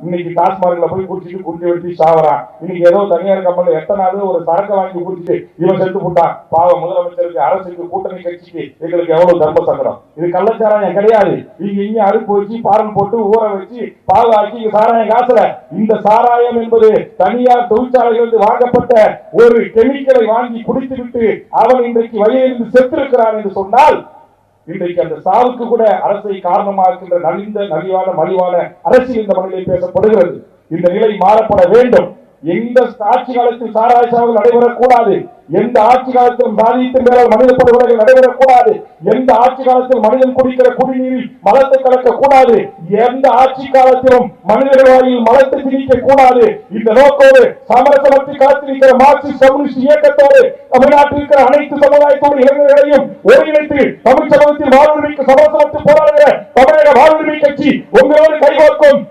இன்னைக்கு டாஸ்மார்க்ல போய் குடிச்சிட்டு குடிச்சு வெட்டி சாவறான். இன்னைக்கு ஏதோ தனியார் கம்பெனில எத்தனாவது ஒரு சரக்கு வாங்கி குடிச்சிட்டு இவன் செத்து போட்டான். பாவம் முதலமைச்சருக்கு, அரசுக்கு, கூட்டணி கட்சிக்கு எங்களுக்கு எவ்வளவு தர்ம சங்கடம். இது கள்ளச்சாராயம் கிடையாது. இங்க அடுப்பு வச்சு பால் போட்டு ஊற வச்சு பால் ஆக்கி சாராயம் காசுல. இந்த சாராயம் என்பது தனியார் தொழிற்சாலைகளில் வாங்கப்பட்ட ஒரு கெமிக்கலை வாங்கி குடித்து விட்டு அவன் இன்றைக்கு வழியிலிருந்து செத்திருக்கிறான் என்று சொன்னால், இன்றைக்கு அந்த சாவுக்கு கூட அரசை காரணமாகின்ற நலிவான மலிவான அரசியல் இந்த மண்ணிலே பேசப்படுகிறது. இந்த நிலை மாறப்பட வேண்டும். எந்த ஆட்சி காலத்தில் சாராய சாவுகள் நடைபெறக்கூடாது. எந்த ஆட்சி காலத்திலும் சாதியத்தின் மேலால் மனித படுகொலைகள் நடைபெறக்கூடாது. எந்த ஆட்சி காலத்தில் மனிதன் குடிக்கிற குடிநீரில் மலத்தை கலக்க கூடாது. எந்த ஆட்சி காலத்திலும் மனிதர்கள் வாயில் மலத்தை திணிக்க கூடாது. இந்த நோக்கோடு சமரசமற்று காத்திருக்கிற மார்க்சிஸ்ட் கம்யூனிஸ்ட் இயக்கத்தோடு தமிழ்நாட்டில் இருக்கிற அனைத்து சமுதாயத்தோடு இளைஞர்களையும் ஒருங்கிணைத்து தமிழ் சமூகத்தில் வாழ்வுரிமைக்கு சமரசமற்று போராடுகிற தமிழக வாழ்வுரிமை கட்சி உங்களோடு கைகோர்க்கும்.